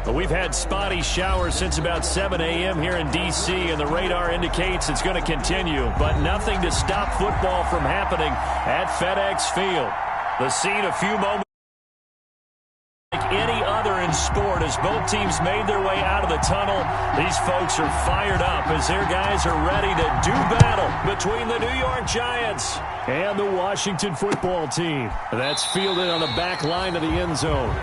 We've had spotty showers since about 7 a.m. here in D.C., and the radar indicates it's going to continue, but nothing to stop football from happening at FedEx Field. The scene a few moments like any other in sport as both teams made their way out of the tunnel. These folks are fired up as their guys are ready to do battle between the New York Giants and the Washington football team. That's fielded on the back line of the end zone.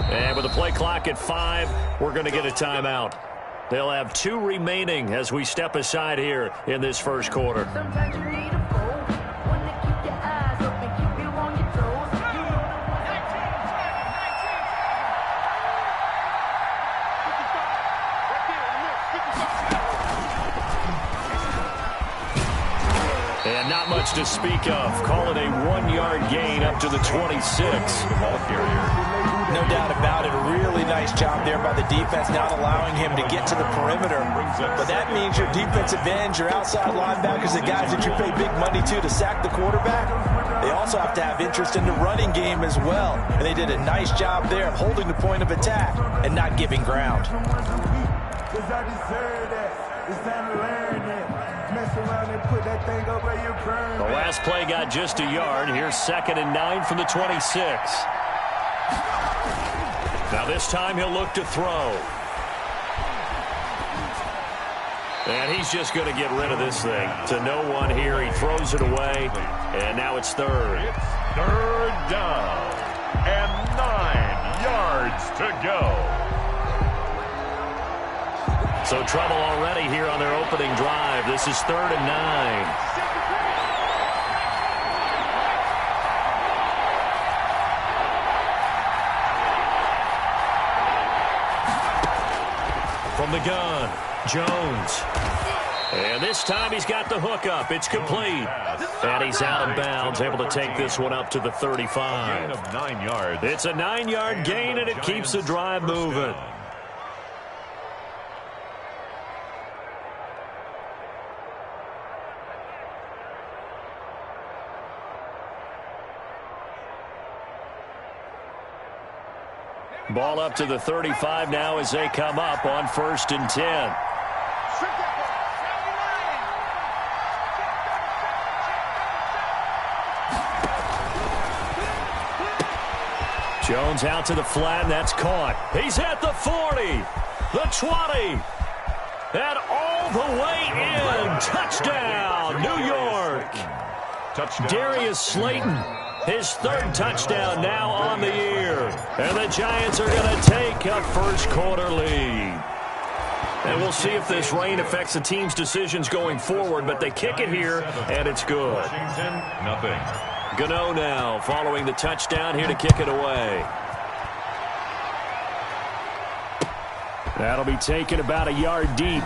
And with the play clock at 5, we're going to get a timeout. They'll have 2 remaining as we step aside here in this first quarter. Sometimes you need a fool, one to keep your eyes open, keep you on your toes. And not much to speak of. Call it a 1-yard gain up to the 26. Ball carrier. No doubt about it. A really nice job there by the defense, not allowing him to get to the perimeter. But that means your defensive ends, your outside linebackers, the guys that you pay big money to sack the quarterback, they also have to have interest in the running game as well. And they did a nice job there of holding the point of attack and not giving ground. The last play got just a yard. Here's 2nd and 9 from the 26. Now this time he'll look to throw. And he's just going to get rid of this thing. To no one here. He throws it away. And now it's 3rd. It's 3rd down. And 9 yards to go. So trouble already here on their opening drive. This is 3rd and 9. From the gun, Jones. And this time he's got the hook up. It's complete. And he's out of bounds, able to take this one up to the 35. Gain of 9 yards. It's a 9-yard gain, and it keeps the drive moving. Ball up to the 35 now as they come up on 1st and 10. Jones out to the flat, and that's caught. He's at the 40, the 20, and all the way in. Touchdown, New York. Touchdown. Darius Slayton. His 3rd touchdown now on the year. And the Giants are going to take a first quarter lead. And we'll see if this rain affects the team's decisions going forward, but they kick it here, and it's good. Washington, nothing. Gano now following the touchdown here to kick it away. That'll be taken about a yard deep.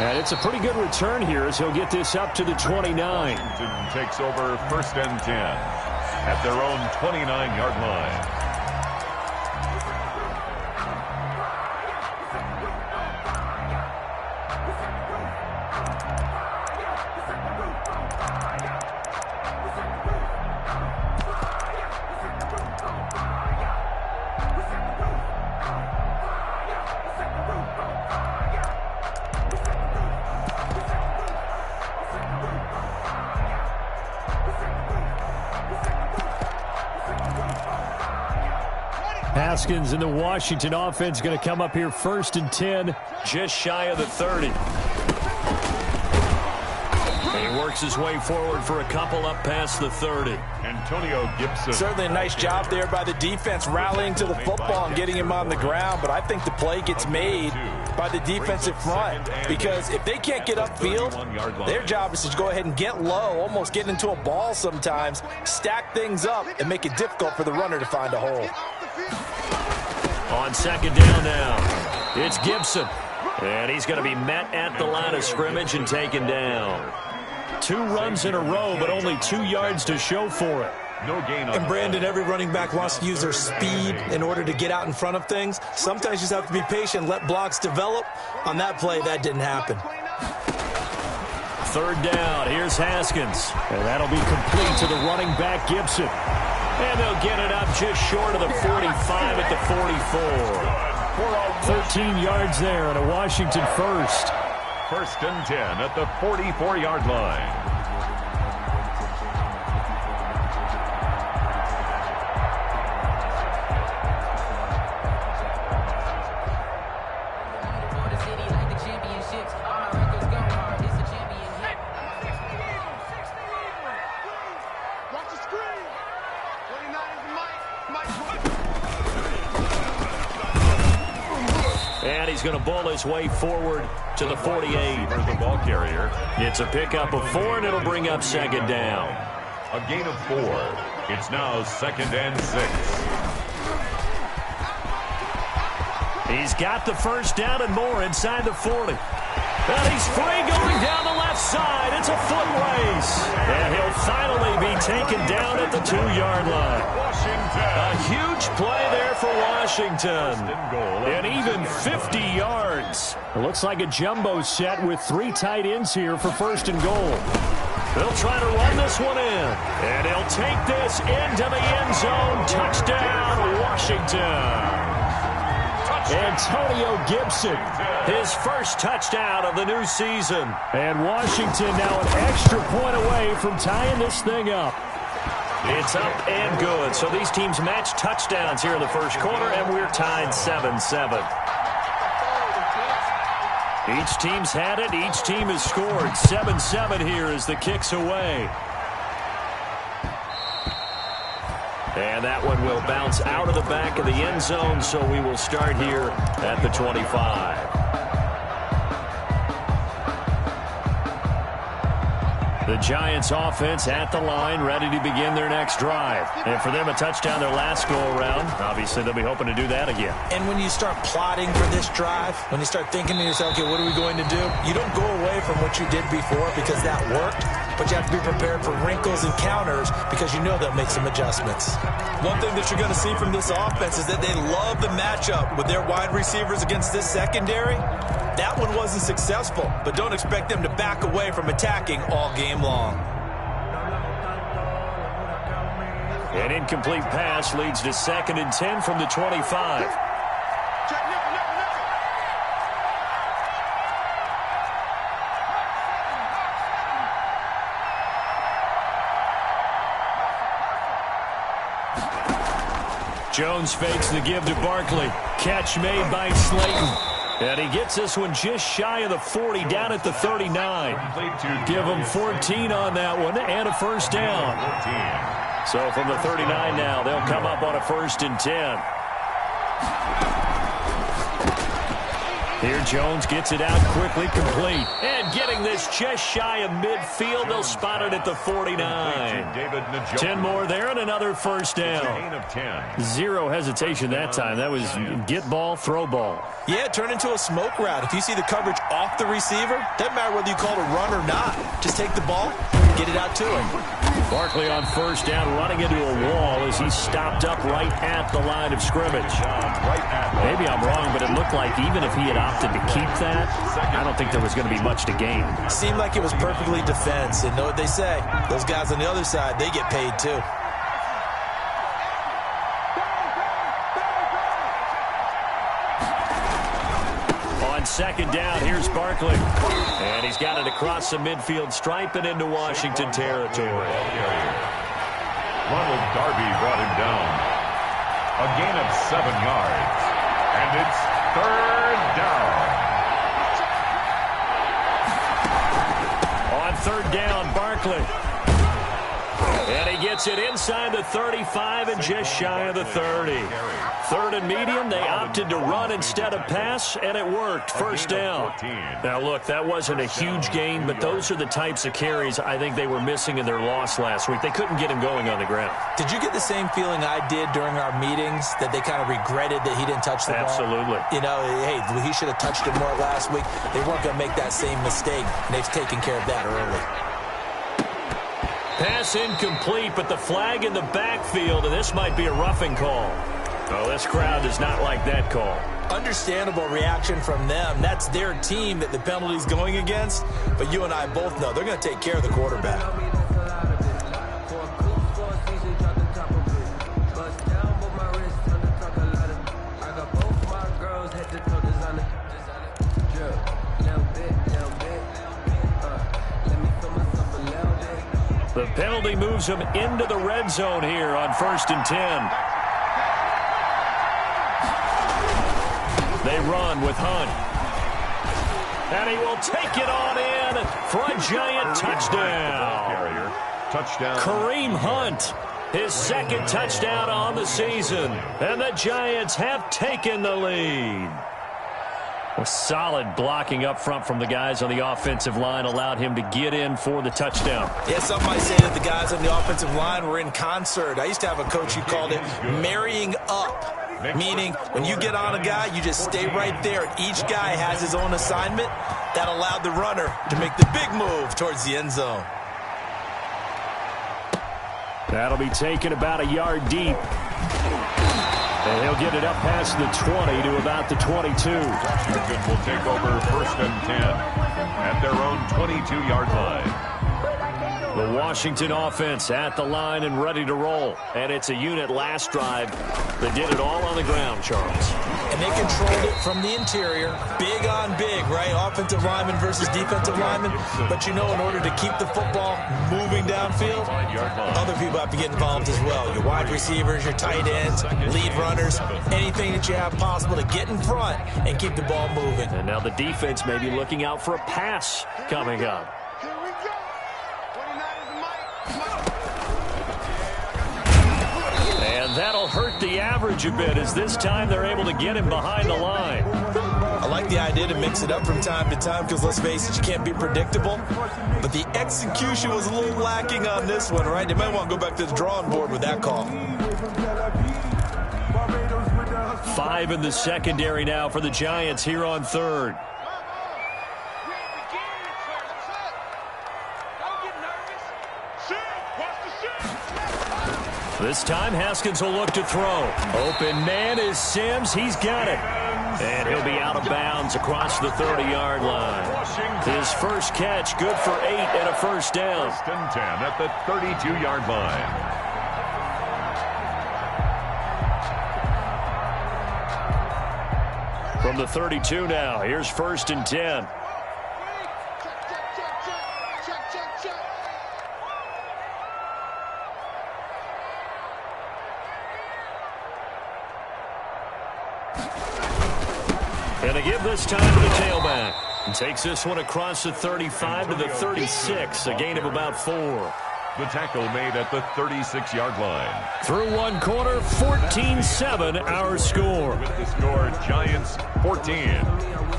And it's a pretty good return here as he'll get this up to the 29. Washington takes over 1st and 10 at their own 29-yard line. Haskins and the Washington offense going to come up here 1st and 10, just shy of the 30. And he works his way forward for a couple up past the 30. Antonio Gibson. Certainly a nice job there by the defense rallying to the football and getting him on the ground, but I think the play gets made by the defensive front, because if they can't get upfield, their job is to go ahead and get low, almost get into a ball sometimes, stack things up, and make it difficult for the runner to find a hole. On second down now, it's Gibson. And he's going to be met at the line of scrimmage and taken down. 2 runs in a row, but only 2 yards to show for it. No gain on and Brandon, every running back wants to use their speed in order to get out in front of things. Sometimes you just have to be patient, let blocks develop. On that play, that didn't happen. 3rd down, here's Haskins. And that'll be complete to the running back, Gibson. And they'll get it up just short of the 45 at the 44. 13 yards there and a Washington first. 1st and 10 at the 44-yard line. And he's going to bowl his way forward to the 48. The ball carrier. It's a pickup of 4, and it'll bring up 2nd down. A gain of 4. It's now 2nd and 6. He's got the 1st down and more inside the 40. And he's free going down the left side. It's a foot race. And he'll finally be taken down at the 2-yard line. A huge play there for Washington. And even 50 yards. It looks like a jumbo set with 3 tight ends here for 1st and goal. They'll try to run this one in. And he'll take this into the end zone. Touchdown, Washington. Antonio Gibson, his first touchdown of the new season. And Washington now an extra point away from tying this thing up. It's up and good. So these teams match touchdowns here in the 1st quarter, and we're tied 7-7. Each team's had it. Each team has scored. 7-7 here as the kick's away. And that one will bounce out of the back of the end zone, so we will start here at the 25. The Giants offense at the line, ready to begin their next drive. And for them, a touchdown their last go-around. Obviously, they'll be hoping to do that again. And when you start plotting for this drive, when you start thinking to yourself, okay, what are we going to do? You don't go away from what you did before because that worked, but you have to be prepared for wrinkles and counters because you know they'll make some adjustments. One thing that you're going to see from this offense is that they love the matchup with their wide receivers against this secondary. That one wasn't successful, but don't expect them to back away from attacking all game long. An incomplete pass leads to 2nd and 10 from the 25. Jones fakes the give to Barkley. Catch made by Slayton. And he gets this one just shy of the 40, down at the 39. Give him 14 on that one and a 1st down. So from the 39 now, they'll come up on a 1st and 10. Here Jones gets it out quickly, complete. And getting this just shy of midfield, they'll spot it at the 49. 10 more there and another 1st down. 0 hesitation that time. That was get ball, throw ball. Yeah, it turned into a smoke route. If you see the coverage off the receiver, doesn't matter whether you call it a run or not. Just take the ball, get it out to him. Barkley on 1st down, running into a wall as he stopped up right at the line of scrimmage. Maybe I'm wrong, but it looked like even if he had opted to keep that, I don't think there was going to be much to gain. Seemed like it was perfectly defense. And know what they say? Those guys on the other side, they get paid too. On 2nd down, here's Barkley. And he's got it across the midfield stripe and into Washington territory. Ronald Darby brought him down. A gain of 7 yards. And it's 3rd down. On 3rd down, Barkley. And he gets it inside the 35 and just shy of the 30. Third and medium, they opted to run instead of pass, and it worked. First down. Now, look, that wasn't a huge gain, but those are the types of carries I think they were missing in their loss last week. They couldn't get him going on the ground. Did you get the same feeling I did during our meetings, that they kind of regretted that he didn't touch the ball? Absolutely. You know, hey, he should have touched it more last week. They weren't going to make that same mistake, and they've taken care of that early. Pass incomplete, but the flag in the backfield, and this might be a roughing call. Oh, this crowd does not like that call. Understandable reaction from them. That's their team that the penalty's going against, but you and I both know they're going to take care of the quarterback. The penalty moves him into the red zone here on 1st and 10. They run with Hunt. And he will take it on in for a giant touchdown. Kareem Hunt, his second touchdown on the season. And the Giants have taken the lead. A solid blocking up front from the guys on the offensive line allowed him to get in for the touchdown. Yeah, some might say that the guys on the offensive line were in concert. I used to have a coach who called it marrying up, meaning when you get on a guy, you just stay right there, and each guy has his own assignment. That allowed the runner to make the big move towards the end zone. That'll be taken about a yard deep. And he'll get it up past the 20 to about the 22. Washington will take over 1st and 10 at their own 22-yard line. The Washington offense at the line and ready to roll. And it's a unit last drive that did it all on the ground, Charles. And they controlled it from the interior. Big on big, right? Offensive lineman versus defensive lineman. But you know, in order to keep the football moving downfield, other people have to get involved as well. Your wide receivers, your tight ends, lead runners, anything that you have possible to get in front and keep the ball moving. And now the defense may be looking out for a pass coming up. And that'll hurt the average a bit, as this time they're able to get him behind the line. I like the idea to mix it up from time to time because, let's face it, you can't be predictable. But the execution was a little lacking on this one, right? They might want to go back to the drawing board with that call. 5 in the secondary now for the Giants here on 3rd. This time, Haskins will look to throw. Open man is Sims. He's got it. And he'll be out of bounds across the 30-yard line. His first catch, good for 8 and a first down. 1st and 10 at the 32-yard line. From the 32 now, here's 1st and 10. And they give this time to the tailback. And takes this one across the 35 to the 36, a gain of about 4. The tackle made at the 36-yard line. Through one quarter, 14-7 our score. With the score, Giants 14,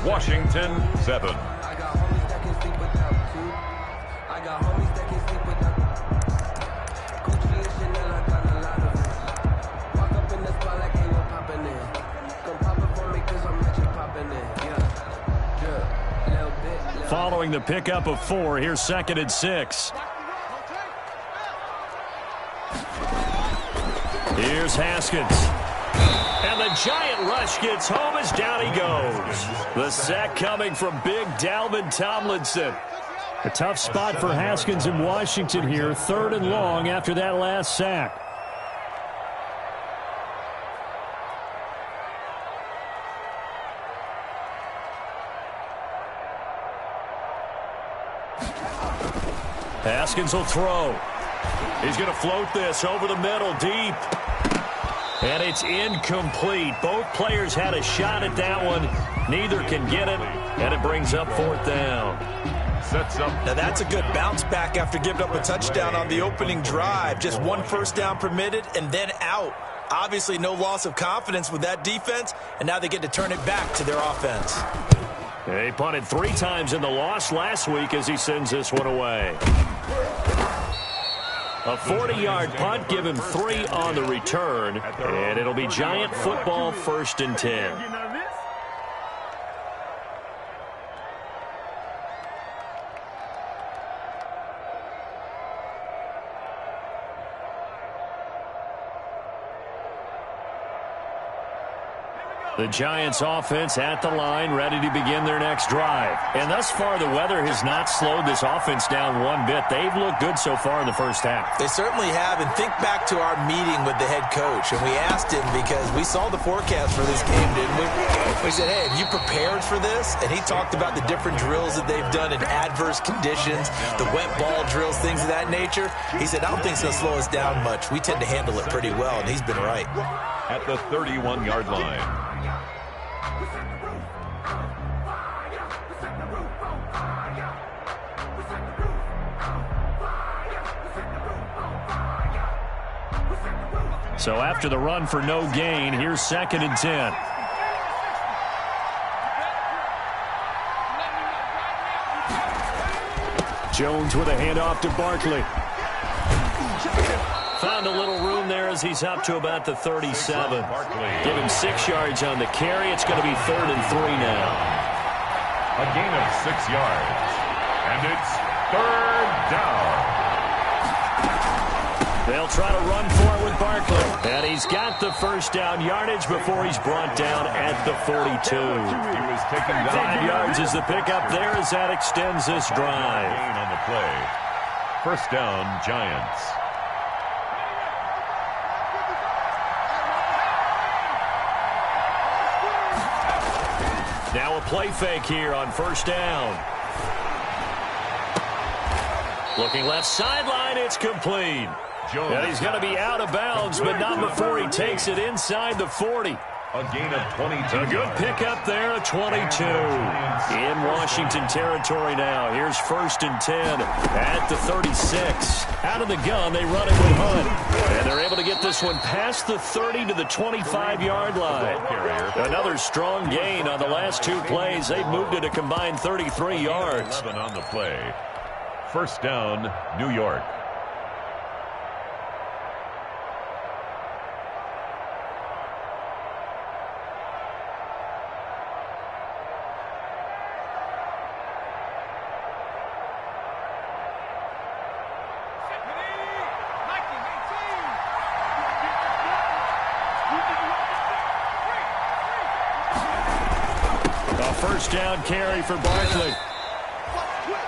Washington 7. Following the pickup of 4, here's 2nd and 6. Here's Haskins. And the giant rush gets home as down he goes. The sack coming from big Dalvin Tomlinson. A tough spot for Haskins in Washington here. 3rd and long after that last sack. Haskins will throw. He's going to float this over the middle, deep. And it's incomplete. Both players had a shot at that one. Neither can get it, and it brings up 4th down. sets up. Now that's a good bounce back after giving up a touchdown on the opening drive. Just one first down permitted and then out. Obviously no loss of confidence with that defense, and now they get to turn it back to their offense. They punted 3 times in the loss last week as he sends this one away. A 40-yard punt, give him 3 on the return, and it'll be Giant football, 1st and 10. The Giants offense at the line, ready to begin their next drive. And thus far, the weather has not slowed this offense down one bit. They've looked good so far in the first half. They certainly have. And think back to our meeting with the head coach. And we asked him, because we saw the forecast for this game, didn't we? We said, hey, have you prepared for this? And he talked about the different drills that they've done in adverse conditions, the wet ball drills, things of that nature. He said, I don't think it's going to slow us down much. We tend to handle it pretty well, and he's been right. At the 31-yard line. So after the run for no gain, here's 2nd and 10. Jones with a handoff to Barkley. Found a little room there as he's up to about the 37. Give him 6 yards on the carry. It's going to be 3rd and 3 now. A gain of 6 yards. And it's 3rd down. They'll try to run for it with Barkley. And he's got the first down yardage before he's brought down at the 42. He was taken down. 5 yards is the pickup there as that extends this drive. Gain on the play. First down, Giants. Now a play fake here on first down. Looking left sideline, it's complete. And he's going to be out of bounds, but not before he takes it inside the 40. A gain of 22. A good pickup there, a 22. In Washington territory now. Here's 1st and 10 at the 36. Out of the gun, they run it with Hunt. And they're able to get this one past the 30 to the 25-yard line. Another strong gain on the last 2 plays. They've moved it a combined 33 yards. 11 on the play. First down, New York. First down carry for Barkley.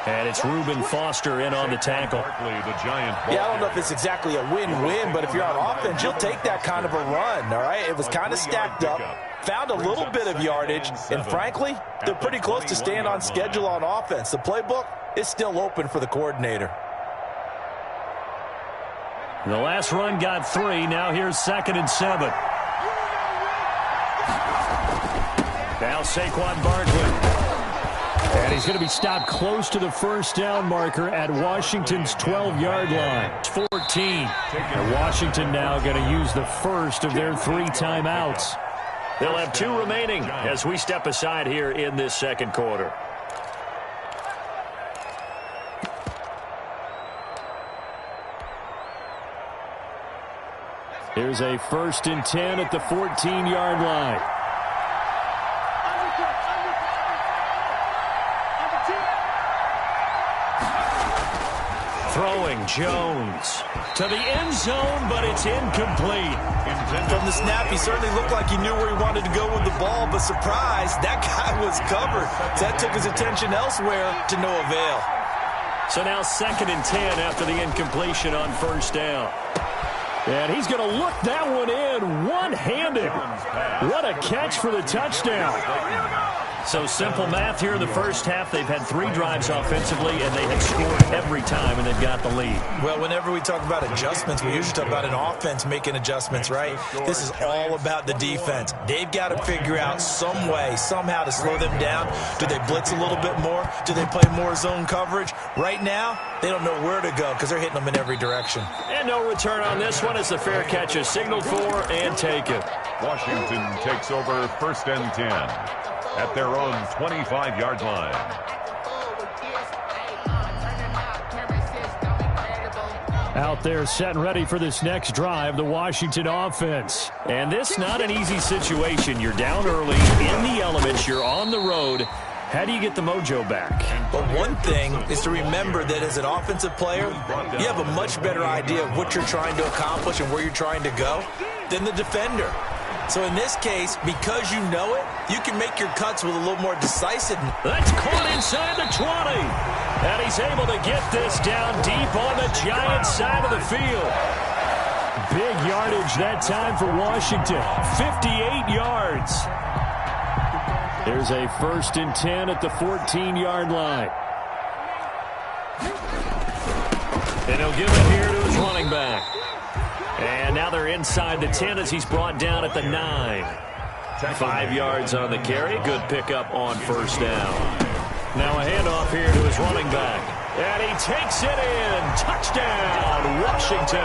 And it's Reuben Foster in on the tackle. Yeah, I don't know if it's exactly a win-win, but if you're on offense, you'll take that kind of a run, all right? It was kind of stacked up, found a little bit of yardage, and frankly, they're pretty close to staying on schedule on offense. The playbook is still open for the coordinator. The last run got 3. Now here's 2nd and 7. Now Saquon Barkley. And he's going to be stopped close to the first down marker at Washington's 12-yard line. It's 14. And Washington now going to use the first of their 3 timeouts. They'll have 2 remaining as we step aside here in this second quarter. Here's a 1st and 10 at the 14-yard line. Throwing Jones to the end zone, but it's incomplete. From the snap, he certainly looked like he knew where he wanted to go with the ball, but surprise, that guy was covered. So that took his attention elsewhere to no avail. So now 2nd and 10 after the incompletion on first down. And he's going to look that one in one-handed. What a catch for the touchdown. So simple math here in the first half. They've had 3 drives offensively, and they have scored every time, and they've got the lead. Well, whenever we talk about adjustments, we usually talk about an offense making adjustments, right? This is all about the defense. They've got to figure out some way, somehow to slow them down. Do they blitz a little bit more? Do they play more zone coverage? Right now, they don't know where to go because they're hitting them in every direction. And no return on this one as the fair catch is signaled for and taken. Washington takes over 1st and 10 at their own 25-yard line. Out there set and ready for this next drive, the Washington offense. And this not an easy situation. You're down early, in the elements, you're on the road. How do you get the mojo back? But one thing is to remember that as an offensive player, you have a much better idea of what you're trying to accomplish and where you're trying to go than the defender. So in this case, because you know it, you can make your cuts with a little more decisiveness. That's caught inside the 20. And he's able to get this down deep on the Giants side of the field. Big yardage that time for Washington. 58 yards. There's a 1st and 10 at the 14-yard line. And he'll give it here to his running back. And now they're inside the 10 as he's brought down at the 9. 5 yards on the carry. Good pickup on 1st down. Now a handoff here to his running back. And he takes it in. Touchdown, Washington.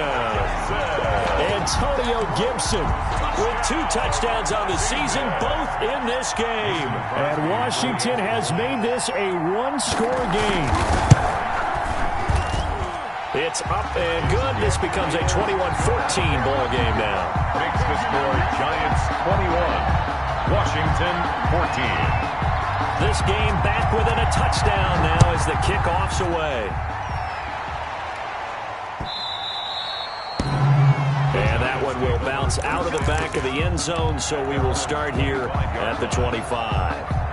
Antonio Gibson with 2 touchdowns on the season, both in this game. And Washington has made this a 1-score game. It's up and good. This becomes a 21-14 ball game now. Makes the score Giants 21, Washington 14. This game back within a touchdown now as the kickoff's away. And that one will bounce out of the back of the end zone, so we will start here at the 25.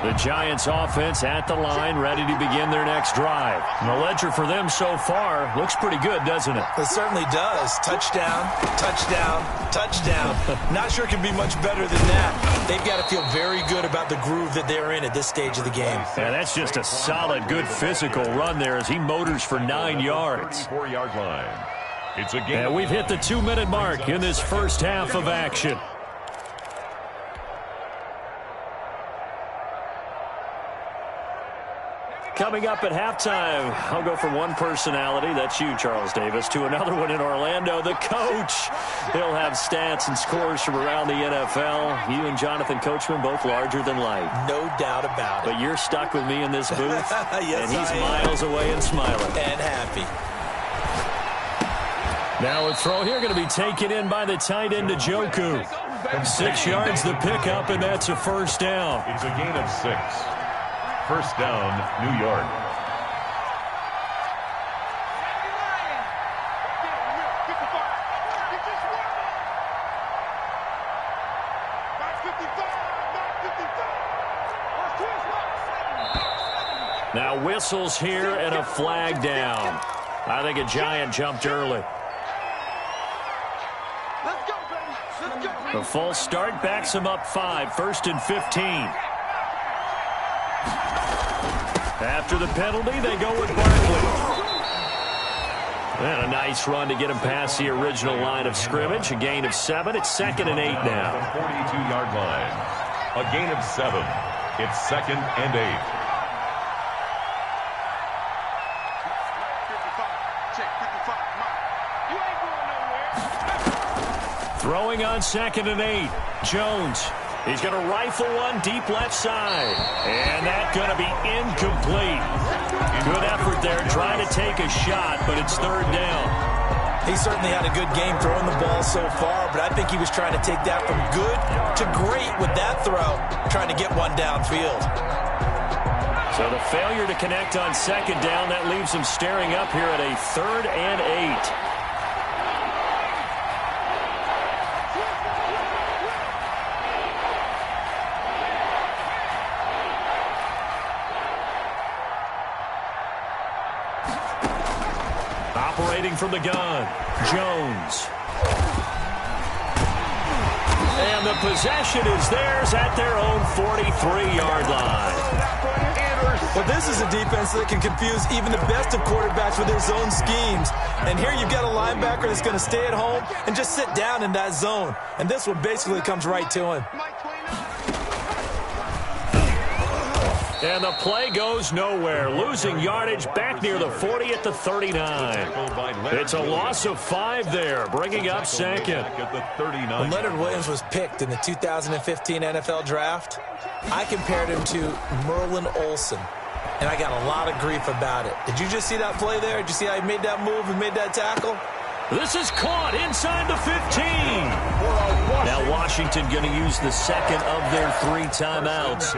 The Giants offense at the line, ready to begin their next drive. And the ledger for them so far looks pretty good, doesn't it? It certainly does. Touchdown, touchdown, touchdown. Not sure it can be much better than that. They've got to feel very good about the groove that they're in at this stage of the game. Yeah, that's just a solid, good physical run there as he motors for 9 yards. 34-yard line. It's a game. And we've hit the 2-minute mark in this first half of action. Coming up at halftime, I'll go from one personality, that's you, Charles Davis, to another one in Orlando, the coach. He'll have stats and scores from around the NFL. You and Jonathan Coachman, both larger than life. No doubt about it. But you're stuck with me in this booth, yes, and he's miles away and smiling. And happy. Now a throw here going to be taken in by the tight end, Njoku. 6 yards the pickup, and that's a 1st down. It's a gain of 6. 1st down, New York. Now whistles here and a flag down. I think a Giant jumped early. The false start backs him up 5, 1st and 15. After the penalty, they go with Barkley. And a nice run to get him past the original line of scrimmage. A gain of 7. It's 2nd and 8 now. 42-yard line. A gain of 7. It's 2nd and 8. Throwing on 2nd and 8. Jones. He's going to rifle one deep left side. And that's going to be incomplete. Good effort there trying to take a shot, but it's 3rd down. He certainly had a good game throwing the ball so far, but I think he was trying to take that from good to great with that throw, trying to get one downfield. So the failure to connect on 2nd down, that leaves him staring up here at a 3rd and 8. Operating from the gun, Jones. And the possession is theirs at their own 43-yard line. Well, this is a defense that can confuse even the best of quarterbacks with their zone schemes. And here you've got a linebacker that's going to stay at home and just sit down in that zone. And this one basically comes right to him. And the play goes nowhere. Losing yardage back near the 40 at the 39. It's a loss of 5 there, bringing up second. When Leonard Williams was picked in the 2015 NFL Draft, I compared him to Merlin Olsen. And I got a lot of grief about it. Did you just see that play there? Did you see how he made that move and made that tackle? This is caught inside the 15. Now Washington going to use the second of their 3 timeouts,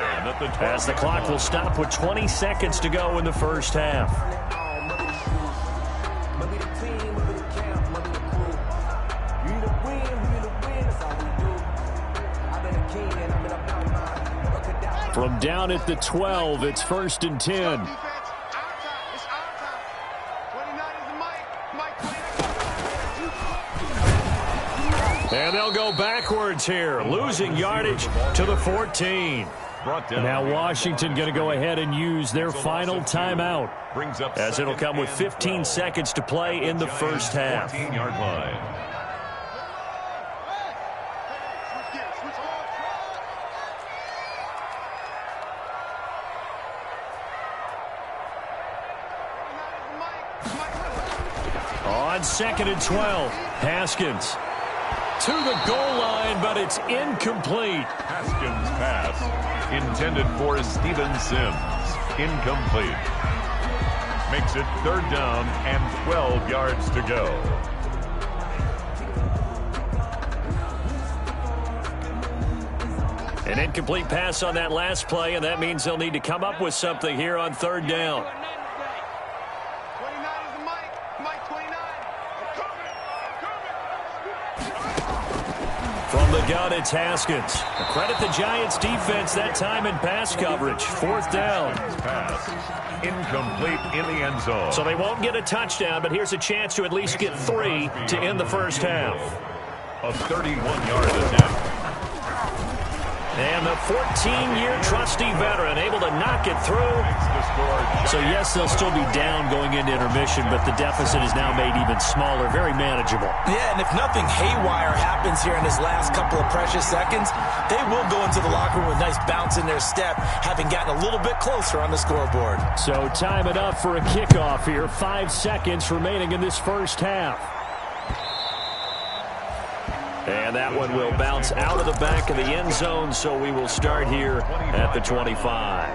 as the clock will stop with 20 seconds to go in the first half. From down at the 12, it's 1st and 10. And they'll go backwards here, losing yardage to the 14. Now Washington going to go ahead and use their final timeout, as it'll come with 15 seconds to play in the first half. On 2nd and 12, Haskins to the goal line, but it's incomplete. Haskins' pass intended for Steven Sims. Incomplete. Makes it 3rd down and 12 yards to go. An incomplete pass on that last play, and that means they'll need to come up with something here on 3rd down. From the gun, it's Haskins. Credit the Giants' defense that time in pass coverage. 4th down. Pass incomplete in the end zone. So they won't get a touchdown, but here's a chance to at least get 3 to end the first half. A 31-yard attempt. And the 14-year trusty veteran able to knock it through. So, yes, they'll still be down going into intermission, but the deficit is now made even smaller, very manageable. Yeah, and if nothing haywire happens here in this last couple of precious seconds, they will go into the locker room with a nice bounce in their step, having gotten a little bit closer on the scoreboard. So, time enough for a kickoff here. 5 seconds remaining in this first half. And that one will bounce out of the back of the end zone, so we will start here at the 25.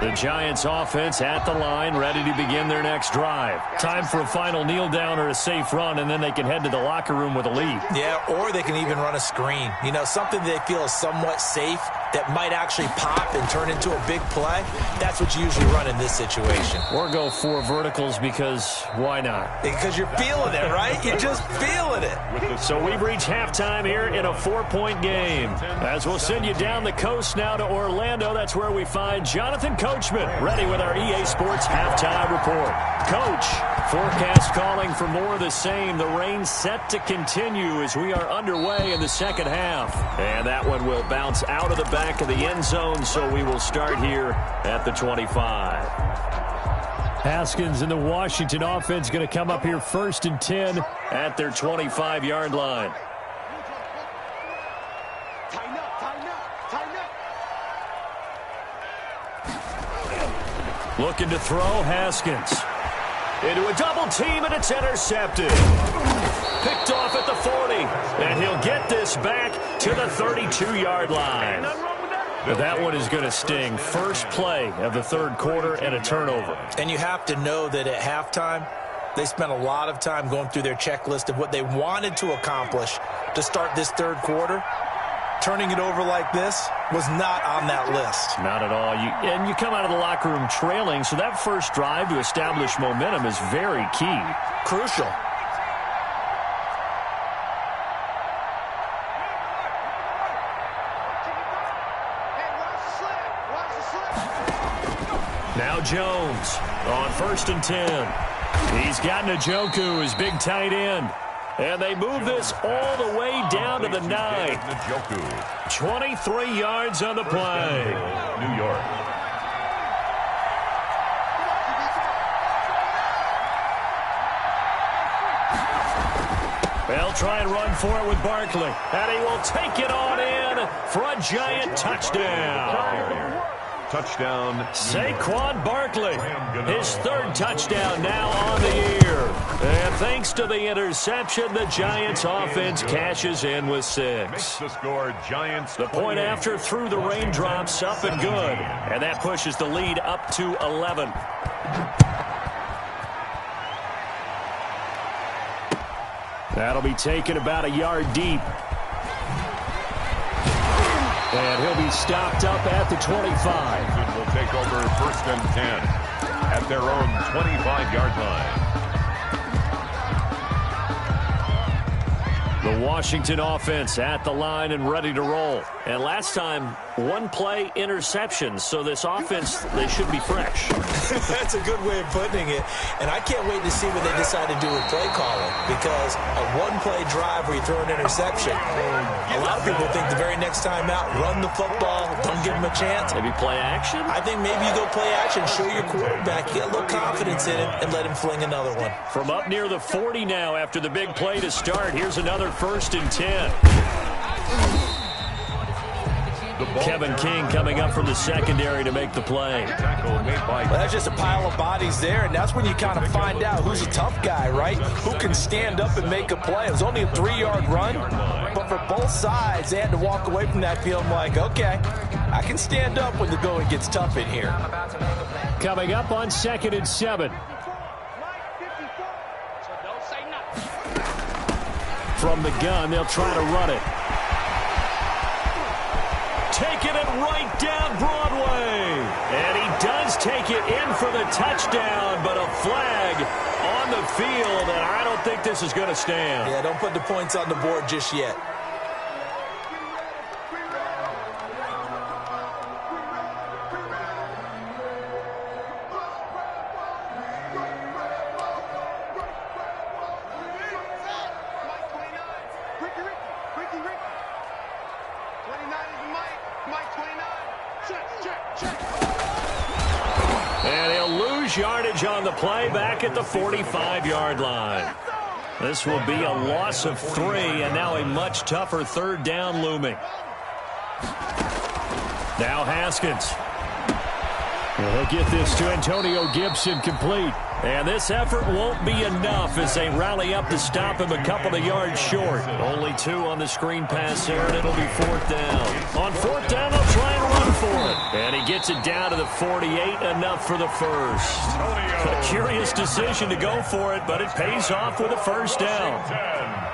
The Giants offense at the line, ready to begin their next drive. Time for a final kneel down or a safe run, and then they can head to the locker room with a lead. Yeah, or they can even run a screen. You know, something they feel is somewhat safe that might actually pop and turn into a big play. That's what you usually run in this situation. Or go 4 verticals, because why not? Because you're feeling it, right? You're just feeling it. So we've reached halftime here in a 4-point game. As we'll send you down the coast now to Orlando, that's where we find Jonathan Coachman, ready with our EA Sports halftime report. Coach, forecast calling for more of the same. The rain set to continue as we are underway in the second half. And that one will bounce out of the back of the end zone, so we will start here at the 25. Haskins and the Washington offense going to come up here 1st and 10 at their 25-yard line. Looking to throw, Haskins. Into a double team, and it's intercepted. Picked off at the 40, and he'll get this back to the 32-yard line. But that one is going to sting. First play of the 3rd quarter and a turnover. And you have to know that at halftime, they spent a lot of time going through their checklist of what they wanted to accomplish to start this 3rd quarter. Turning it over like this was not on that list. Not at all. And you come out of the locker room trailing, so that first drive to establish momentum is very key. Crucial. Now Jones on 1st and 10. He's got Njoku, his big tight end. And they move this all the way down to the 9. 23 yards on the play. New York. They'll try and run for it with Barkley. And he will take it on in for a giant touchdown. Touchdown. Saquon Barkley, his 3rd touchdown now on the year. And thanks to the interception, the Giants offense cashes in with 6. Makes the score Giants. The point after through the raindrops, up and good. And that pushes the lead up to 11. That'll be taken about a yard deep. And he'll be stopped up at the 25. Will take over 1st and 10 at their own 25-yard line. The Washington offense at the line and ready to roll. And last time, 1-play interception. So this offense, they should be fresh. That's a good way of putting it. And I can't wait to see what they decide to do with play calling. Because a 1-play drive where you throw an interception, a lot of people think the very next time out, run the football, don't give them a chance. Maybe play action? I think maybe you go play action, show your quarterback, get a little confidence in him, and let him fling another one. From up near the 40 now after the big play to start, here's another 1st and 10. Kevin King coming up from the secondary to make the play. Well, that's just a pile of bodies there, and that's when you kind of find out who's a tough guy, right? Who can stand up and make a play. It was only a 3-yard run, but for both sides, they had to walk away from that feeling like, okay, I can stand up when the going gets tough in here. Coming up on 2nd and 7. From the gun, they'll try to run it. Taking it right down Broadway. And he does take it in for the touchdown, but a flag on the field, and I don't think this is going to stand. Yeah, don't put the points on the board just yet. And he'll lose yardage on the play back at the 45-yard line. This will be a loss of 3, and now a much tougher 3rd down looming. Now Haskins. He'll get this to Antonio Gibson complete. And this effort won't be enough as they rally up to stop him a couple of yards short. Only 2 on the screen pass there, and it'll be 4th down. On 4th down, they'll try and run for it. And he gets it down to the 48, enough for the 1st. A curious decision to go for it, but it pays off with a 1st down.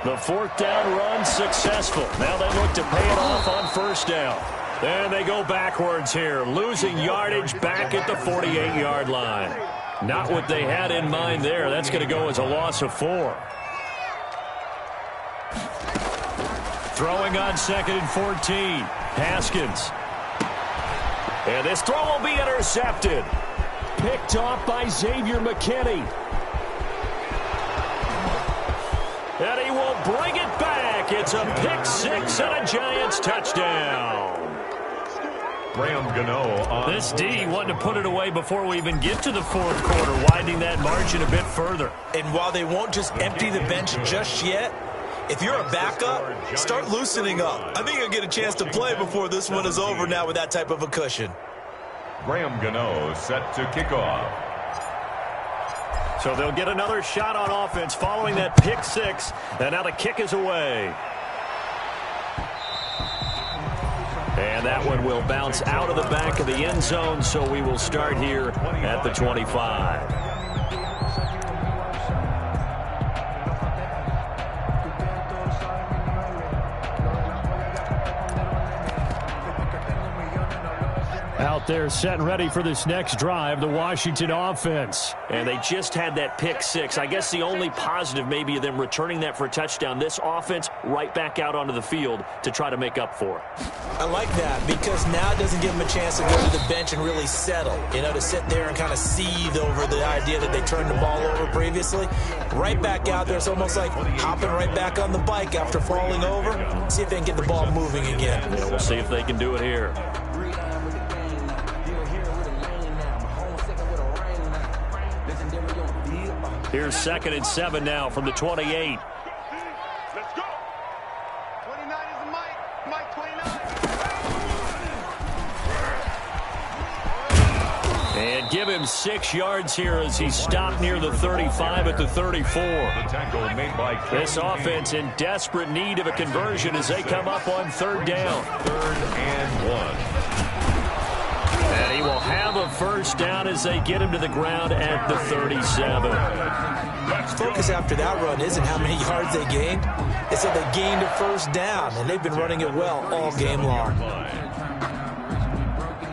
The 4th down run successful. Now they look to pay it off on 1st down. And they go backwards here, losing yardage back at the 48-yard line. Not what they had in mind there. That's going to go as a loss of 4. Throwing on 2nd and 14. Haskins. And this throw will be intercepted. Picked off by Xavier McKinney. And he will bring it back. It's a pick 6 and a Giants touchdown. Graham Gano on. This D wanted to put it away before we even get to the 4th quarter, widening that margin a bit further. And while they won't just empty the bench just yet, if you're a backup, start loosening up. I think you'll get a chance to play before this one is over now with that type of a cushion. Graham Gano set to kick off. So they'll get another shot on offense following that pick 6, and now the kick is away. And that one will bounce out of the back of the end zone, so we will start here at the 25. Out there set and ready for this next drive, the Washington offense. And they just had that pick six. I guess the only positive maybe of them returning that for a touchdown. This offense right back out onto the field to try to make up for it. I like that because now it doesn't give them a chance to go to the bench and really settle, to sit there and kind of seethe over the idea that they turned the ball over previously. Right back out there. It's almost like hopping right back on the bike after falling over. See if they can get the ball moving again. Yeah, we'll see if they can do it here. Here's 2nd and 7 now from the 28. Let's go. 29 is the mic. Mike 29. And give him 6 yards here as he stopped near the 35 at the 34. The tackle made by This offense in desperate need of a conversion as they come up on 3rd down. 3rd and 1. And he will have a 1st down as they get him to the ground at the 37. Focus after that run isn't how many yards they gained. It's that they gained a 1st down, and they've been running it well all game long.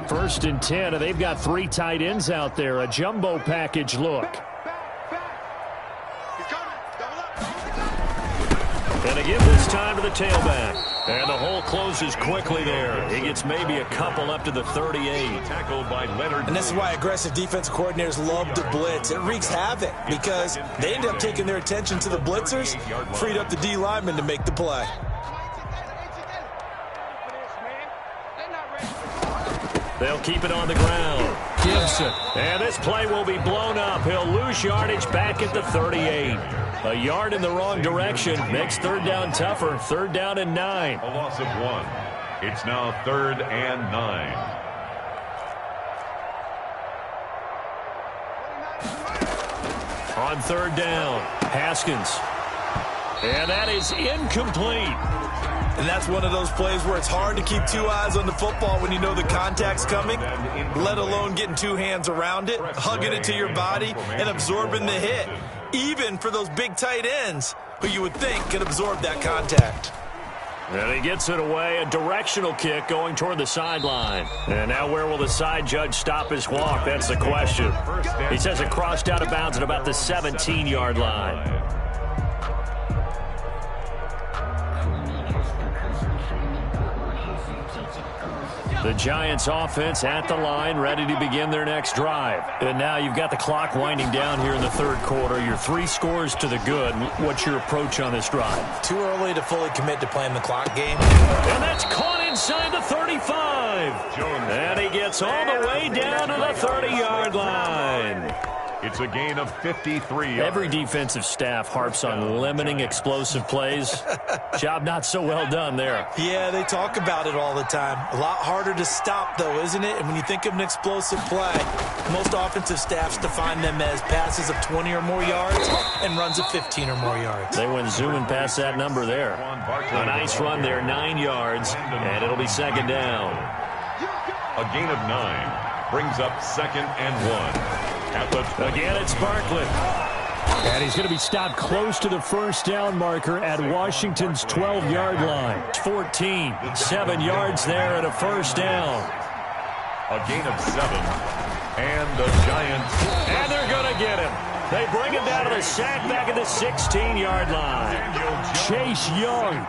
1st and 10, and they've got 3 tight ends out there. A jumbo package look. And they give this time to the tailback. And the hole closes quickly there. He gets maybe a couple up to the 38. Tackled by Leonard. And this is why aggressive defensive coordinators love to blitz. It wreaks havoc because they end up taking their attention to the blitzers, freed up the D lineman to make the play. They'll keep it on the ground. Gibson. And this play will be blown up. He'll lose yardage back at the 38. A yard in the wrong direction makes 3rd down tougher. 3rd down and 9. A loss of 1. It's now 3rd and 9. On 3rd down, Haskins. And that is incomplete. And that's one of those plays where it's hard to keep 2 eyes on the football when you know the contact's coming, let alone getting 2 hands around it, hugging it to your body, and absorbing the hit. Even for those big tight ends who you would think could absorb that contact. And he gets it away, a directional kick going toward the sideline. And now where will the side judge stop his walk? That's the question. He says it crossed out of bounds at about the 17-yard line. The Giants offense at the line, ready to begin their next drive. And now you've got the clock winding down here in the 3rd quarter. You're 3 scores to the good. What's your approach on this drive? Too early to fully commit to playing the clock game. And that's caught inside the 35. And he gets all the way down to the 30-yard line. It's a gain of 53 yards. Every defensive staff harps on limiting explosive plays. Job not so well done there. Yeah, they talk about it all the time. A lot harder to stop, though, isn't it? And when you think of an explosive play, most offensive staffs define them as passes of 20 or more yards and runs of 15 or more yards. They went zooming past that number there. A nice run there, 9 yards, and it'll be 2nd down. A gain of 9 brings up 2nd and 1. Again, it's Barkley. And he's going to be stopped close to the 1st down marker at Washington's 12-yard line. 14, 7 yards there and a 1st down. A gain of 7. And the Giants. And they're going to get him. They bring him down to the sack back at the 16-yard line. Chase Young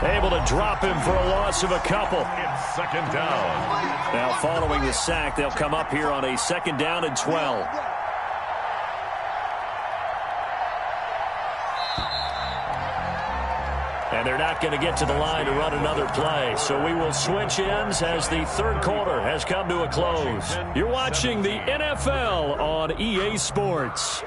able to drop him for a loss of a couple. It's 2nd down. Now following the sack, they'll come up here on a 2nd down and 12. And they're not going to get to the line to run another play. So we will switch ends as the 3rd quarter has come to a close. You're watching the NFL on EA Sports.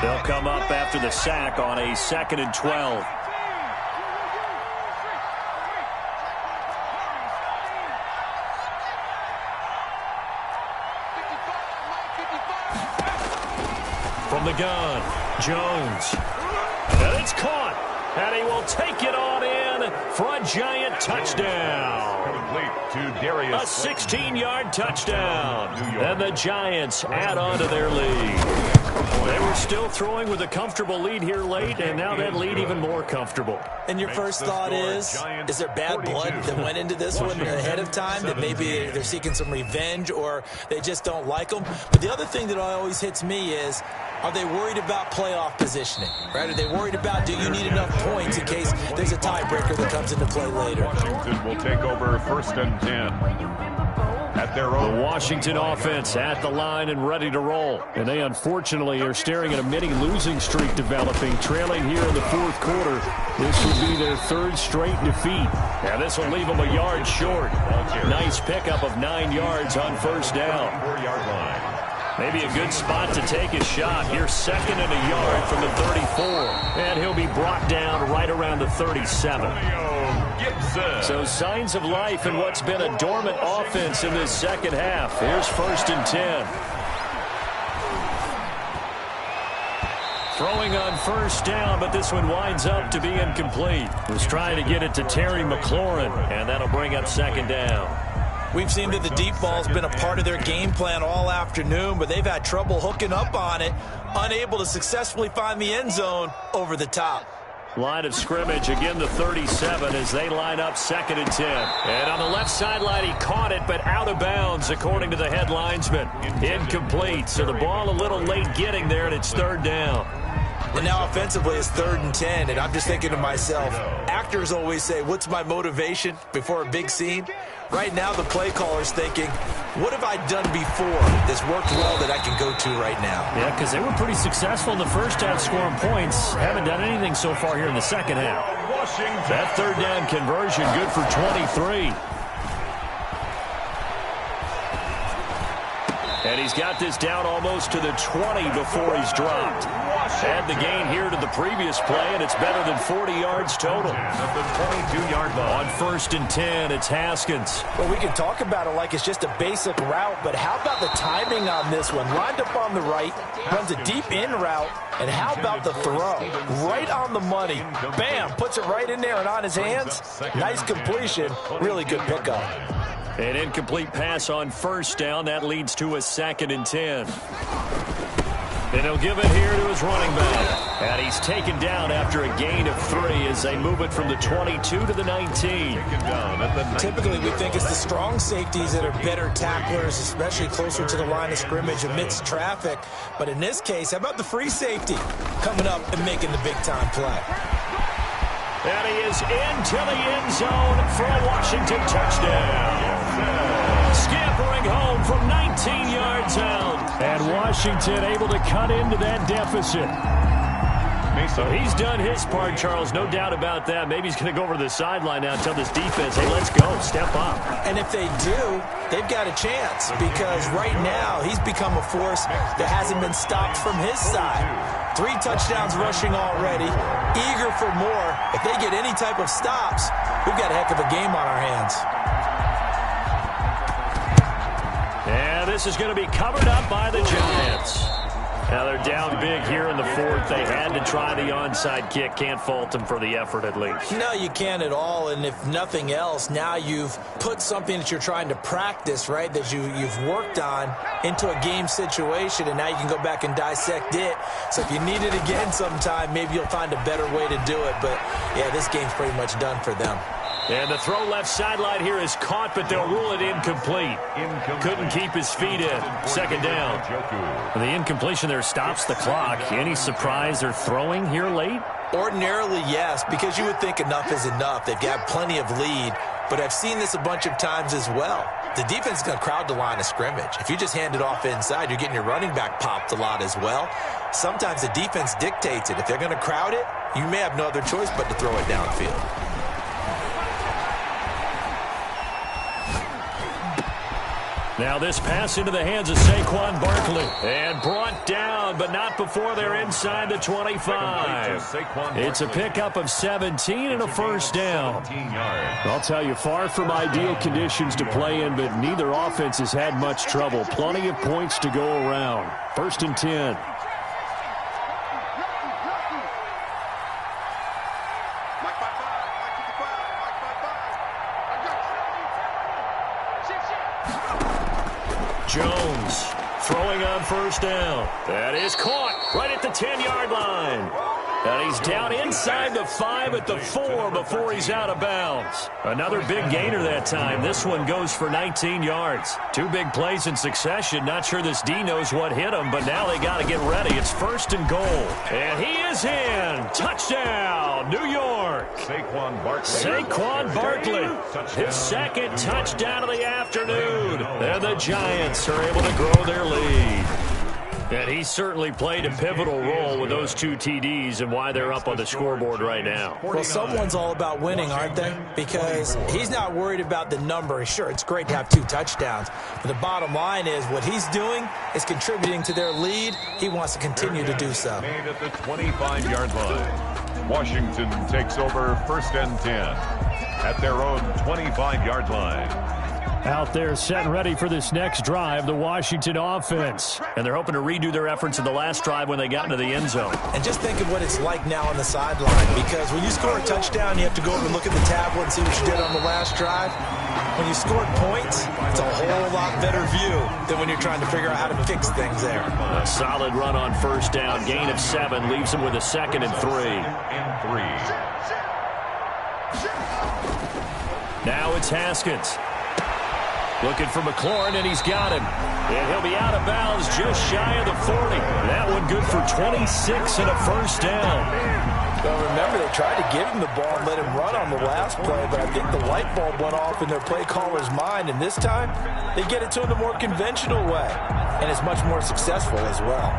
They'll come up after the sack on a 2nd and 12. From the gun, Jones. And it's caught. And he will take it on in for a Giant touchdown. Complete to Darius. A 16-yard touchdown. And the Giants add on to their lead. They were still throwing with a comfortable lead here late, and now that lead even more comfortable. And your first thought is there bad blood that went into this one ahead of time, that maybe they're seeking some revenge or they just don't like them? But the other thing that always hits me is, are they worried about playoff positioning? Right? Are they worried about, do you need enough points in case there's a tiebreaker that comes into play later? Washington will take over 1st and 10. At their own. The Washington offense at the line and ready to roll. And they unfortunately are staring at a mini losing streak developing, trailing here in the 4th quarter. This would be their 3rd straight defeat. And this will leave them a yard short. Nice pickup of 9 yards on 1st down. 4-yard line. Maybe a good spot to take a shot. Here's 2nd and a yard from the 34. And he'll be brought down right around the 37. So signs of life in what's been a dormant offense in this second half. Here's 1st and 10. Throwing on 1st down, but this one winds up to be incomplete. Was trying to get it to Terry McLaurin, and that'll bring up 2nd down. We've seen that the deep ball's been a part of their game plan all afternoon, but they've had trouble hooking up on it, unable to successfully find the end zone over the top. Line of scrimmage, again the 37 as they line up 2nd and 10. And on the left sideline, he caught it, but out of bounds, according to the head linesman. Incomplete, so the ball a little late getting there, and it's 3rd down. And now offensively it's 3rd and 10, and I'm just thinking to myself, actors always say, what's my motivation before a big scene? Right now the play caller's thinking, what have I done before that's worked well that I can go to right now? Yeah, because they were pretty successful in the first half scoring points. Haven't done anything so far here in the second half. That 3rd down conversion good for 23. And he's got this down almost to the 20 before he's dropped. Add the gain here to the previous play, and it's better than 40 yards total. At the 22-yard line. On 1st and 10, it's Haskins. Well, we can talk about it like it's just a basic route, but how about the timing on this one? Lined up on the right, runs a deep in route, and how about the throw? Right on the money. Bam, puts it right in there and on his hands. Nice completion, really good pickup. An incomplete pass on 1st down. That leads to a 2nd and 10. And he'll give it here to his running back. And he's taken down after a gain of 3 as they move it from the 22 to the 19. Typically, we think it's the strong safeties that are better tacklers, especially closer to the line of scrimmage amidst traffic. But in this case, how about the free safety coming up and making the big-time play? And he is into the end zone for a Washington touchdown. Scampering home from 19 yards out. And Washington able to cut into that deficit. So he's done his part, Charles. No doubt about that. Maybe he's going to go over to the sideline now and tell this defense, hey, let's go, step up. And if they do, they've got a chance because right now he's become a force that hasn't been stopped from his side. 3 touchdowns rushing already, eager for more. If they get any type of stops, we've got a heck of a game on our hands. And this is going to be covered up by the Giants. Now they're down big here in the 4th. They had to try the onside kick. Can't fault them for the effort at least. No, you can't at all. And if nothing else, now you've put something that you're trying to practice, right, that you've worked on into a game situation, and now you can go back and dissect it. So if you need it again sometime, maybe you'll find a better way to do it. But, yeah, this game's pretty much done for them. And the throw left sideline here is caught, but they'll rule it incomplete. Couldn't keep his feet in. 2nd down. The incompletion there stops the clock. Any surprise they're throwing here late? Ordinarily, yes, because you would think enough is enough. They've got plenty of lead, but I've seen this a bunch of times as well. The defense is going to crowd the line of scrimmage. If you just hand it off inside, you're getting your running back popped a lot as well. Sometimes the defense dictates it. If they're going to crowd it, you may have no other choice but to throw it downfield. Now this pass into the hands of Saquon Barkley. And brought down, but not before they're inside the 25. It's a pickup of 17 and a 1st down. I'll tell you, far from ideal conditions to play in, but neither offense has had much trouble. Plenty of points to go around. 1st and 10. throwing on first down. That is caught right at the 10-yard line. And he's down inside the 5 at the 4 before he's out of bounds. Another big gainer that time. This one goes for 19 yards. 2 big plays in succession. Not sure this D knows what hit him, but now they got to get ready. It's first and goal. And he is in. Touchdown, New York. Saquon Barkley. His second touchdown of the afternoon. And the Giants are able to grow their lead. And he certainly played a pivotal role with those 2 TDs and why they're up on the scoreboard right now. Well, someone's all about winning, aren't they? Because he's not worried about the number. Sure, it's great to have 2 touchdowns. But the bottom line is what he's doing is contributing to their lead. He wants to continue to do so. Made at the 25-yard line. Washington takes over first and 10 at their own 25-yard line. Out there set and ready for this next drive, the Washington offense. And they're hoping to redo their efforts in the last drive when they got into the end zone. And just think of what it's like now on the sideline, because when you score a touchdown, you have to go over and look at the tablet and see what you did on the last drive. When you scored points, it's a whole lot better view than when you're trying to figure out how to fix things there. A solid run on first down, gain of 7, leaves them with a 2nd and 3. Now it's Haskins. Looking for McLaurin, and he's got him. And he'll be out of bounds just shy of the 40. That one good for 26 and a first down. Well, remember, they tried to give him the ball and let him run on the last play, but I think the light bulb went off in their play caller's mind, and this time they get it to him the more conventional way, and it's much more successful as well.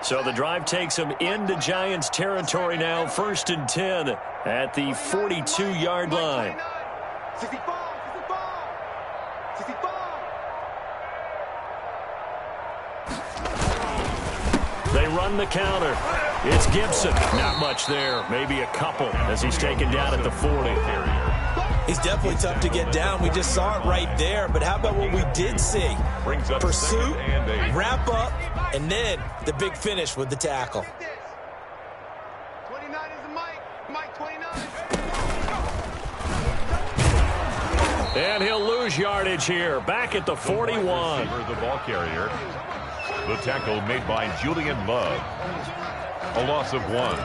So the drive takes them into Giants territory now, first and 10 at the 42-yard line. 65. They run the counter. It's Gibson. Not much there. Maybe a couple as he's taken down at the 40. He's definitely tough to get down. We just saw it right there. But how about what we did see? Pursuit, wrap up, and then the big finish with the tackle. 29 is the Mike 29. And he'll lose yardage here. Back at the 41. The ball carrier. The tackle made by Julian Love. A loss of 1.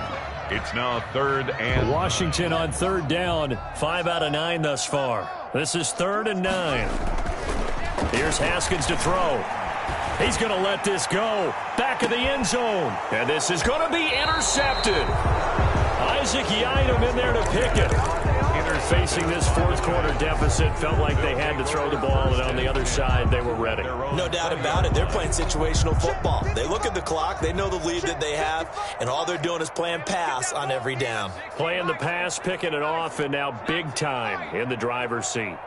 It's now 3rd and... Washington on 3rd down. 5 out of 9 thus far. This is 3rd and 9. Here's Haskins to throw. He's going to let this go. Back of the end zone. And this is going to be intercepted. Isaac Yiadom in there to pick it. Facing this fourth quarter deficit, felt like they had to throw the ball, and on the other side, they were ready. No doubt about it. They're playing situational football. They look at the clock, they know the lead that they have, and all they're doing is playing pass on every down. Playing the pass, picking it off, and now big time in the driver's seat.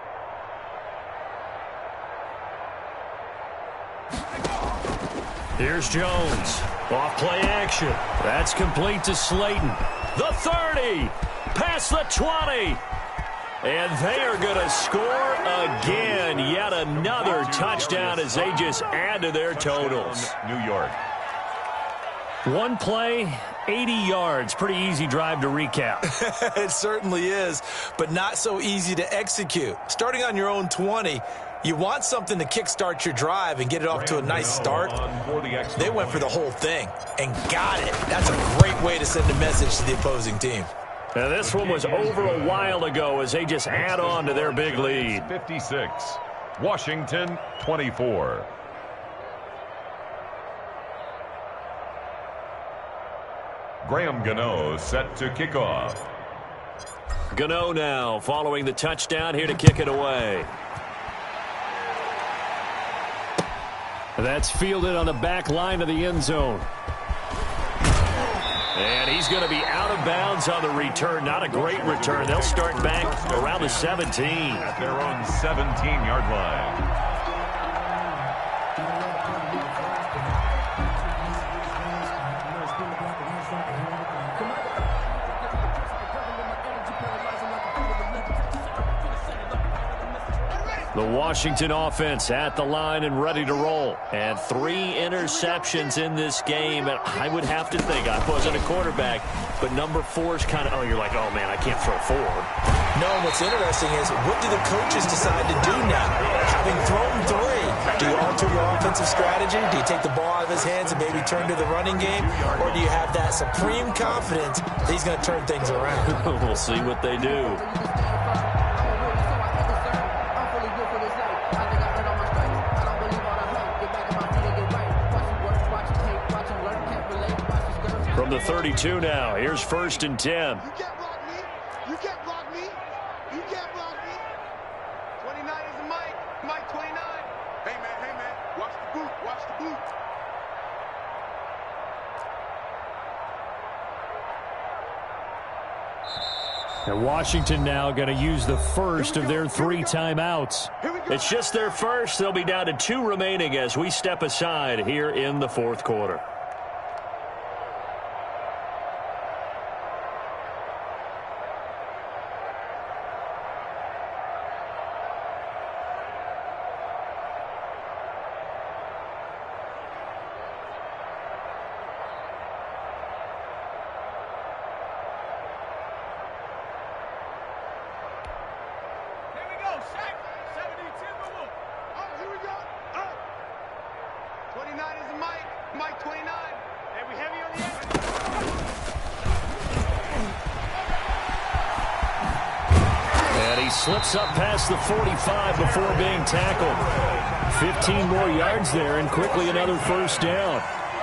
Here's Jones. Off play action. That's complete to Slayton. The 30. Past the 20. And they are going to score again. Yet another touchdown as they just add to their totals. New York. One play, 80 yards. Pretty easy drive to recap. It certainly is, but not so easy to execute. Starting on your own 20, you want something to kickstart your drive and get it off to a nice start. They went for the whole thing and got it. That's a great way to send a message to the opposing team. Now this one was over a while ago as they just add on to their big lead. 56. Washington 24. Graham Gano set to kick off. Gano now following the touchdown here to kick it away. That's fielded on the back line of the end zone. And he's going to be out of bounds on the return. Not a great return. They'll start back around the 17. At their own 17-yard line. The Washington offense at the line and ready to roll. And 3 interceptions in this game. And I would have to think, I wasn't a quarterback, but number 4 is kind of, oh, you're like, oh, man, I can't throw 4. No, what's interesting is what do the coaches decide to do now? Having thrown 3, do you alter your offensive strategy? Do you take the ball out of his hands and maybe turn to the running game? Or do you have that supreme confidence that he's going to turn things around? We'll see what they do. From the 32 now, here's 1st and 10. You can't block me. You can't block me. You can't block me. 29 is the Mike. Mike 29. Hey, man. Watch the boot. Watch the boot. And Washington now going to use the first of their 3 timeouts. It's just their first. They'll be down to 2 remaining as we step aside here in the 4th quarter. Slips up past the 45 before being tackled. 15 more yards there and quickly another 1st down.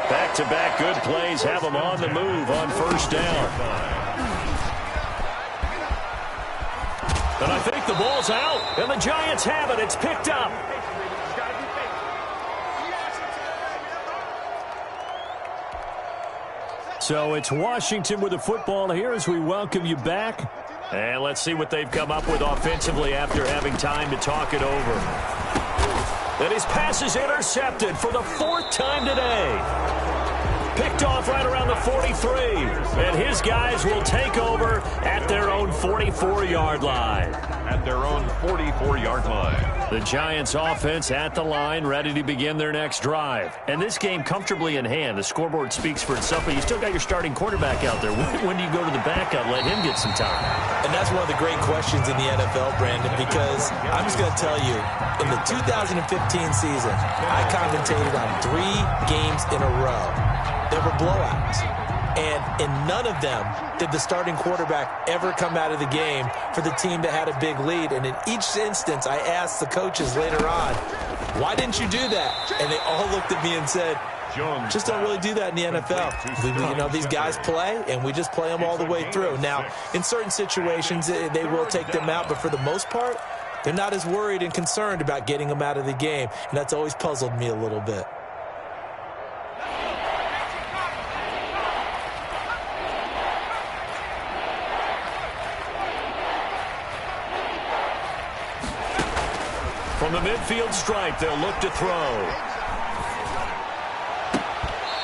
Back-to-back good plays have them on the move on 1st down. And I think the ball's out, and the Giants have it. It's picked up. So it's Washington with the football here as we welcome you back. And let's see what they've come up with offensively after having time to talk it over. And his pass is intercepted for the 4th time today. Picked off right around the 43. And his guys will take over at their own 44-yard line. At their own 44-yard line. The Giants offense at the line, ready to begin their next drive. And this game comfortably in hand. The scoreboard speaks for itself, but you still got your starting quarterback out there. When do you go to the backup, let him get some time? And that's one of the great questions in the NFL, Brandon, because I'm just going to tell you, in the 2015 season, I commentated on 3 games in a row. They were blowouts. And in none of them did the starting quarterback ever come out of the game for the team that had a big lead. And in each instance, I asked the coaches later on, why didn't you do that? And they all looked at me and said, just don't really do that in the NFL. You know, these guys play, and we just play them all the way through. Now, in certain situations, they will take them out, but for the most part, they're not as worried and concerned about getting them out of the game. And that's always puzzled me a little bit. From the midfield stripe, they'll look to throw.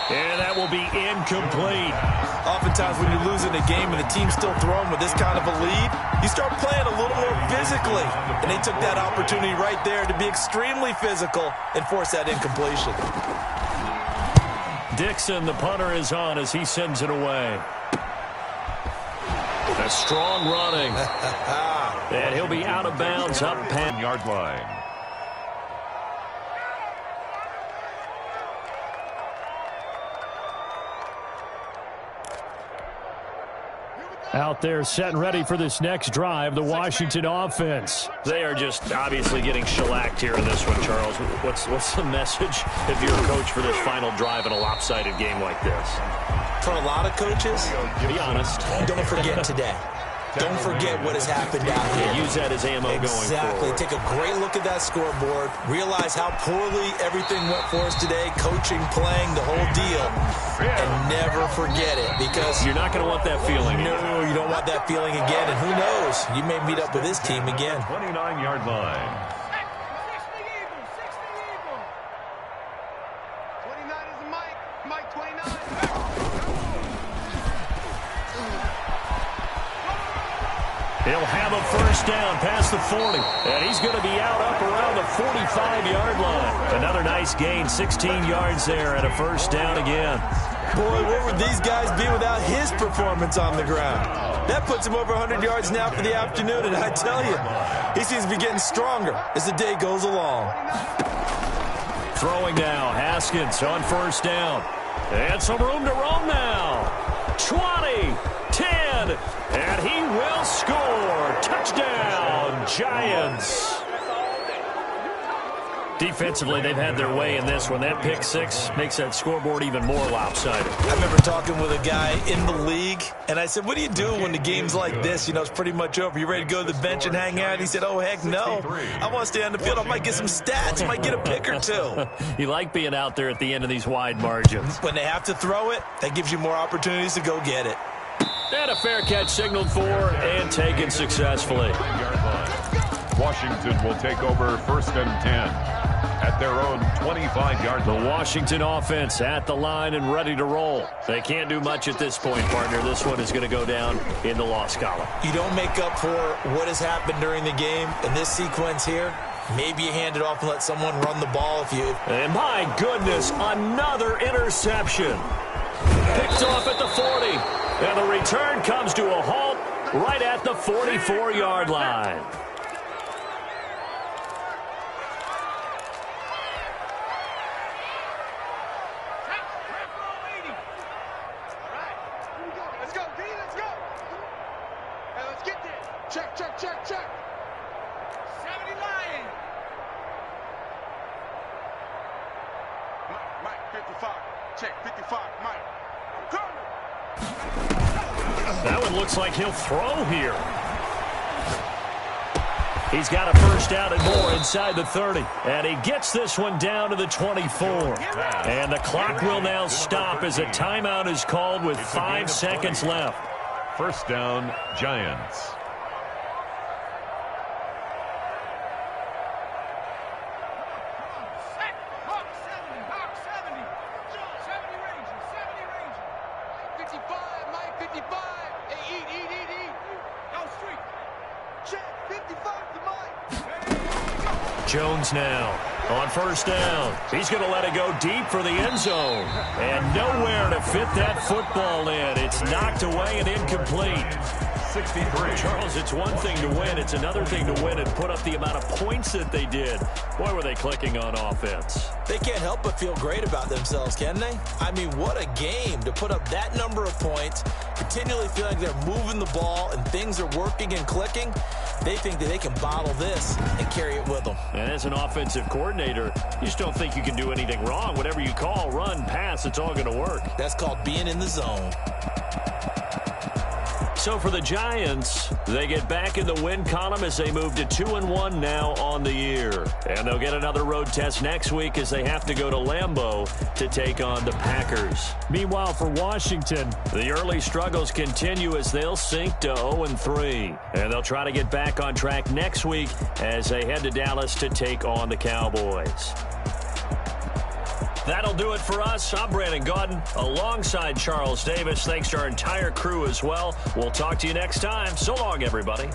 And that will be incomplete. Oftentimes when you're losing a game and the team's still throwing with this kind of a lead, you start playing a little more physically. And they took that opportunity right there to be extremely physical and force that incompletion. Dixon, the punter, is on as he sends it away. A strong running. And he'll be out of bounds up past 10-yard line. Out there set and ready for this next drive, the Washington offense. They are just obviously getting shellacked here in this one, Charles. What's the message if you're a coach for this final drive in a lopsided game like this? For a lot of coaches, be honest, don't forget today. Don't forget what has happened out here. Yeah, use that as ammo going forward. Exactly. Take a great look at that scoreboard. Realize how poorly everything went for us today. Coaching, playing, the whole deal. And never forget it, because you're not going to want that feeling. No, you don't want that feeling again. And who knows? You may meet up with this team again. 29-yard line. 29 is the Mike. Mike 29. He'll have a first down past the 40. And he's going to be out up around the 45-yard line. Another nice gain, 16 yards there and a first down again. Boy, where would these guys be without his performance on the ground? That puts him over 100 yards now for the afternoon, and I tell you, he seems to be getting stronger as the day goes along. Throwing now, Haskins on first down. And some room to roam now. 20, 10, and he will score. Touchdown, Giants. Defensively, they've had their way in this one. That pick six makes that scoreboard even more lopsided. I remember talking with a guy in the league, and I said, what do you do when the game's like this? You know, it's pretty much over. You ready to go to the bench and hang out? And he said, oh, heck no. I want to stay on the field. I might get some stats. I might get a pick or two. You like being out there at the end of these wide margins. When they have to throw it, that gives you more opportunities to go get it. And a fair catch signaled for and taken successfully. Washington will take over 1st and 10. At their own 25-yard line. The Washington offense at the line and ready to roll. They can't do much at this point, partner. This one is going to go down in the loss column. You don't make up for what has happened during the game in this sequence here. Maybe you hand it off and let someone run the ball if you... And my goodness, another interception. Picked off at the 40. And the return comes to a halt right at the 44-yard line. Check. 70 Lion. Mike, 55. Check, 55. Mike. That one looks like he'll throw here. He's got a first down and more inside the 30. And he gets this one down to the 24. And the clock will now stop as a timeout is called with 5 seconds left. First down, Giants. Jones now on first down. He's going to let it go deep for the end zone. And nowhere to fit that football in. It's knocked away and incomplete. 63. Charles, it's one thing to win. It's another thing to win and put up the amount of points that they did. Boy, were they clicking on offense. They can't help but feel great about themselves, can they? I mean, what a game to put up that number of points, continually feel like they're moving the ball and things are working and clicking. They think that they can bottle this and carry it with them. And as an offensive coordinator, you just don't think you can do anything wrong. Whatever you call, run, pass, it's all going to work. That's called being in the zone. So for the Giants, they get back in the win column as they move to 2-1 now on the year. And they'll get another road test next week as they have to go to Lambeau to take on the Packers. Meanwhile, for Washington, the early struggles continue as they'll sink to 0-3. And they'll try to get back on track next week as they head to Dallas to take on the Cowboys. That'll do it for us. I'm Brandon Gaudin alongside Charles Davis. Thanks to our entire crew as well. We'll talk to you next time. So long, everybody.